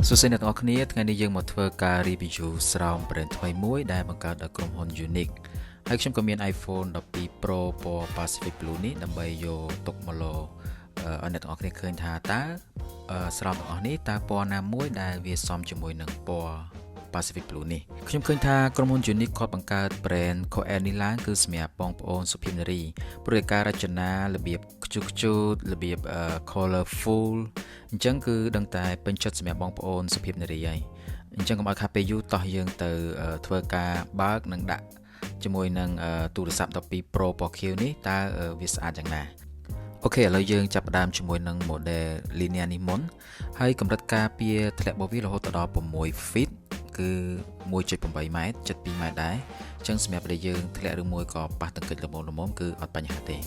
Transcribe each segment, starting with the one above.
សួស្តីអ្នកទាំងអស់គ្នាថ្ងៃនេះយើងមកធ្វើការ review ស្រោម brand ថ្មីមួយដែលបង្កើតដោយក្រុមហ៊ុន Uniq ហើយខ្ញុំក៏មាន iPhone 12 Pro ពណ៌ Pacific Blue នេះដើម្បីយកទុកមកលោឲ្យអ្នកទាំងអស់គ្នាឃើញថាតើស្រោមទាំងអស់នេះតើពណ៌ណាមួយដែលវាសមជាមួយនឹងពណ៌ Pacific Blue នេះខ្ញុំឃើញថាក្រុមហ៊ុន Uniq គាត់បង្កើត brand COEHL នេះឡើងគឺសម្រាប់បងប្អូនសុភាពនារីព្រោះការរចនារបៀបខ្ជូតខ្ជូតរបៀប colorful អញ្ចឹងគឺដឹងតែពេញចិត្តសម្រាប់បងប្អូនសុភាពនារីហើយអញ្ចឹងកុំឲ្យខាតពេលយូរតោះយើងទៅធ្វើការបើកនិងដាក់ជាមួយនឹងទូរស័ព្ទ12 Pro ពណ៌ខៀវនេះតើវាស្អាតយ៉ាងណាអូខេឥឡូវយើងចាប់ផ្ដើមជាមួយនឹង model linear នេះមុនហើយកម្រិតការពារធ្លាក់របស់វារហូតដល់6 feet គឺ 1.8 ម៉ែត្រ 7.2 ម៉ែត្រដែរអញ្ចឹងសម្រាប់តែយើងធ្លាក់ឬមួយក៏ប៉ះទង្គិចល្មមៗគឺអត់បញ្ហាទេ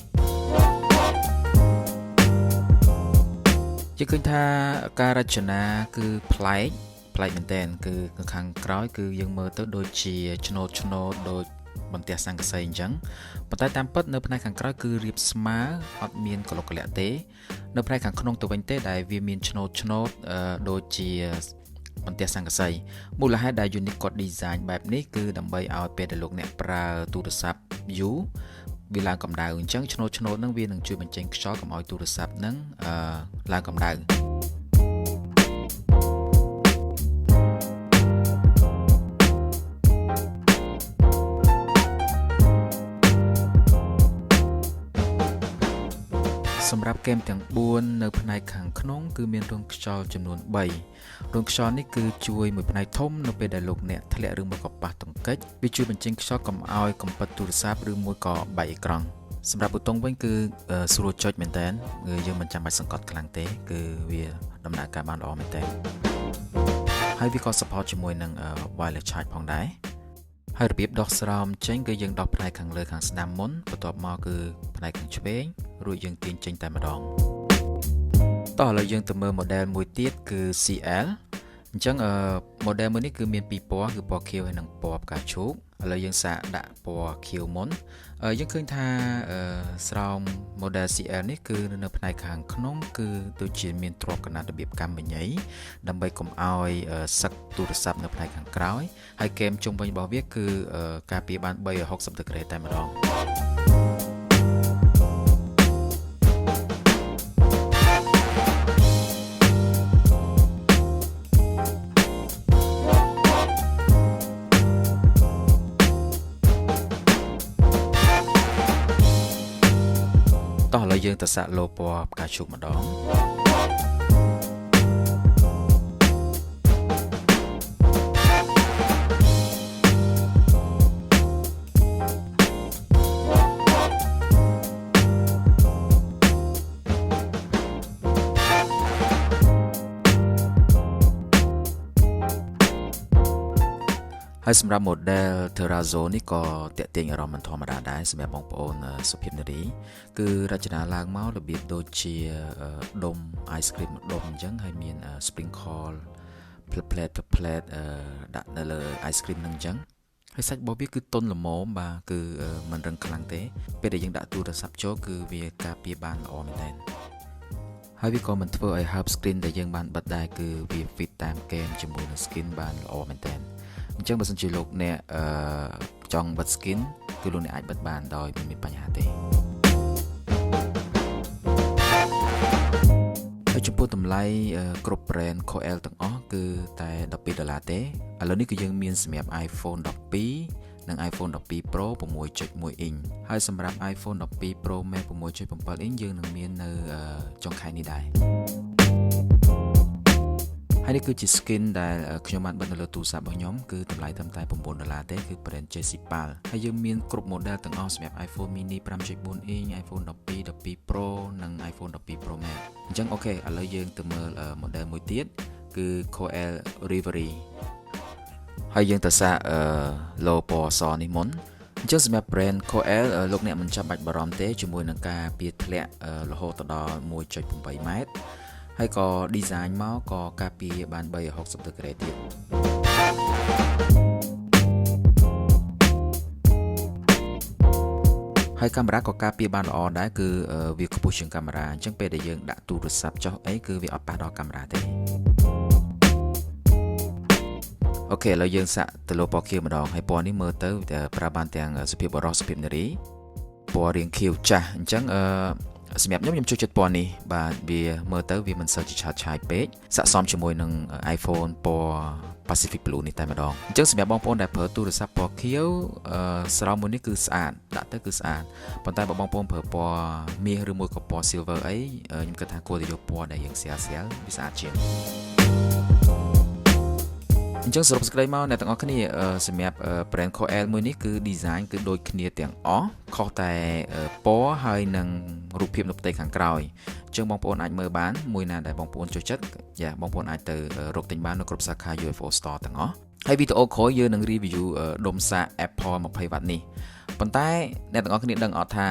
យើងឃើញថាការរចនាគឺប្លែកមែនទែនគឺខាងក្រោយគឺយើងមើលទៅដូចជាឆ្នោតដូចបន្ទះស័ង្កសីអញ្ចឹងប៉ុន្តែតាមពិតនៅផ្នែកខាងក្រោយគឺរាបស្មើអត់មានកលុកកលាក់ទេនៅផ្នែកខាងក្នុងទៅវិញទេដែលវាមានឆ្នោតដូចជាបន្ទះស័ង្កសីមូលហេតុដែល Uniq គាត់ design បែបនេះគឺដើម្បីឲ្យពេលដែលលោកអ្នកប្រើទូរស័ព្ទយូរវាឡើងកម្ដៅអញ្ចឹងឆ្នោតហ្នឹងវានឹងជួយបញ្ចេញខ្យល់កុំឲ្យទូរស័ព្ទហ្នឹងឡើងកម្ដៅសម្រាប់ហ្គេមទាំង4នៅផ្នែកខាងក្នុងគឺមានរន្ធខ្យល់ចំនួន3រន្ធខ្យល់នេះគឺជួយមួយផ្នែកធំនៅពេលដែលលោកអ្នកធ្លាក់ឬមួយក៏ប៉ះទង្គិចវាជួយបញ្ចេញខ្យល់កុំឲ្យកំពិតទូរស័ព្ទឬមួយក៏បែកអេក្រង់សម្រាប់ប៊ូតុងវិញគឺស្រួលចុចមែនតើយើងមិនចាំបាច់សង្កត់ខ្លាំងទេគឺវាដំណើរការបានល្អមែនតើហើយវាក៏ support ជាមួយនឹង wireless charge ផងដែរហើយរបៀបដោះស្រោមចេញគឺយើងដោះផ្នែកខាងលើខាងស្ដាំមុនបន្ទាប់មកគឺផ្នែកខាងឆ្វេងរួចយើងទាញចេញតែម្ដងតោះឥឡូវយើងទៅមើល model មួយទៀតគឺ CL អញ្ចឹងmodel មួយនេះគឺមាន2ពណ៌គឺពណ៌ខៀវហើយនិងពណ៌ផ្កាឈូកឥឡូវយើងសាកដាក់ពណ៌ខៀវមុនយើងឃើញថាស្រោម model CL នេះគឺនៅផ្នែកខាងក្នុងគឺដូចជាមានទ្រាប់កណាត់របៀបកម្មវិញ័យដើម្បីកុំឲ្យសឹកទូរស័ព្ទនៅផ្នែកខាងក្រោយហើយគែមជុំវិញរបស់វាគឺការពារបាន360ដឺក្រេតែម្ដងតោះឥឡូវយើងទៅសាកលោពណ៌ផ្កាឈូកម្ដងហើយសម្រាប់ model Terrazzo នេះក៏តាក់ទាញអារម្មណ៍មិនធម្មតាដែរសម្រាប់បងប្អូនសុភាពនារីគឺរចនាឡើងមករបៀបដូចជាដុំ ice cream មួយដុំអញ្ចឹងហើយមាន sprinkle plate ដាក់នៅលើ ice cream ហ្នឹងអញ្ចឹងហើយសាច់របស់វាគឺទន់ល្មមបាទគឺមិនរឹងខ្លាំងទេពេលដែលយើងដាក់ទូរស័ព្ទចូលគឺវាការពារបានល្អមែនទែនហើយវាក៏មិនធ្វើឲ្យ herb screen ដែលយើងបានបិទដែរគឺវា fit តាមហ្គេមជាមួយនឹង skin បានល្អមែនទែនអញ្ចឹងបើសិនជាលោកអ្នកចង់បិទ skin គឺលោកអ្នកអាចបិទបានដោយមិនមានបញ្ហាទេហើយចំពោះតម្លៃគ្រប់ brand COEHL ទាំងអស់គឺតែ$12ទេឥឡូវនេះគឺយើងមានសម្រាប់ iPhone 12និង iPhone 12 Pro 6.1 inch ហើយសម្រាប់ iPhone 12 Pro Max 6.7 inch យើងនឹងមាននៅចុងខែនេះដែរហើយនេះគឺជា skin ដែលខ្ញុំបានបិទនៅលើទូរស័ព្ទរបស់ខ្ញុំគឺតម្លៃត្រឹមតែ$9ទេគឺ brand COEHL ហើយយើងមានគ្រប់ model ទាំងអស់សម្រាប់ iPhone mini 5.4 inch iPhone 12 Pro និង iPhone 12 Pro Max អញ្ចឹងអូខេឥឡូវយើងទៅមើល model មួយទៀតគឺ COEHL Reverie ហើយយើងទៅសាកលោពណ៌សនេះមុនអញ្ចឹងសម្រាប់ brand COEHL លោកអ្នកមិនចាំបាច់បារម្ភទេជាមួយនឹងការពារធ្លាក់រហូតដល់ 1.8 ម៉ែត្រហើយក៏ design មកក៏ការពារបាន360ដឺក្រេទៀតហើយកាមេរ៉ាក៏ការពារបានល្អដែរគឺវាខ្ពស់ជាងកាមេរ៉ាអញ្ចឹងពេលដែលយើងដាក់ទូរស័ព្ទចុះអីគឺវាអត់ប៉ះដល់កាមេរ៉ាទេ ខេឥឡូវយើងសាក់ទៅលើពណ៌ខៀវម្ដងហើយពណ៌នេះមើលទៅប្រើបានទាំងសុភាពបរិសុទ្ធសុភាពនារីពណ៌រាងខៀវចាស់អញ្ចឹងសម្រាប់ខ្ញុំចូលចិត្តពណ៌នេះបាទវាមើលទៅវាមិនសូវជាឆើតឆាយពេកស័ក្តិសមជាមួយនឹង iPhone ពណ៌ Pacific Blue នេះតែម្ដងអញ្ចឹងសម្រាប់បងប្អូនដែលប្រើទូរស័ព្ទពណ៌ខៀវស្រោមមួយនេះគឺស្អាតដាក់ទៅគឺស្អាតប៉ុន្តែបើបងប្អូនប្រើពណ៌មាសឬមួយក៏ពណ៌ silver អីខ្ញុំគិតថាគួរតែយកពណ៌ដែលយើងស្រាលវាស្អាតជាងអញ្ចឹងសរុបសេចក្តីមកអ្នកទាំងអស់គ្នាសម្រាប់ brand COEHL មួយនេះគឺ design គឺដូចគ្នាទាំងអស់ខុសតែពណ៌ហើយនិងរូបភាពនៅផ្ទៃខាងក្រោយអញ្ចឹងបងប្អូនអាចមើលបានមួយណាដែលបងប្អូនចូលចិត្តបងប្អូនអាចទៅរកទិញបាននៅគ្រប់សាខា UFOSTORE ទាំងអស់ហើយវីដេអូក្រោយយើងនឹង review ដុំសាក Apple 20W នេះប៉ុន្តែអ្នកទាំងអស់គ្នាដឹងអត់ថា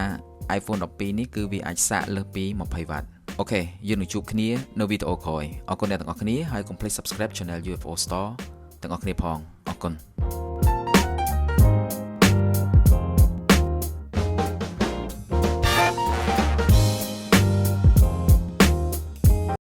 iPhone 12នេះគឺវាអាចសាកលើសពី 20W អូខេយើងនឹងជួបគ្នានៅវីដេអូក្រោយអរគុណអ្នកទាំងអស់គ្នាហើយកុំភ្លេច subscribe channel UFOSTOREទាំងអស់គ្នាផងអរគុណ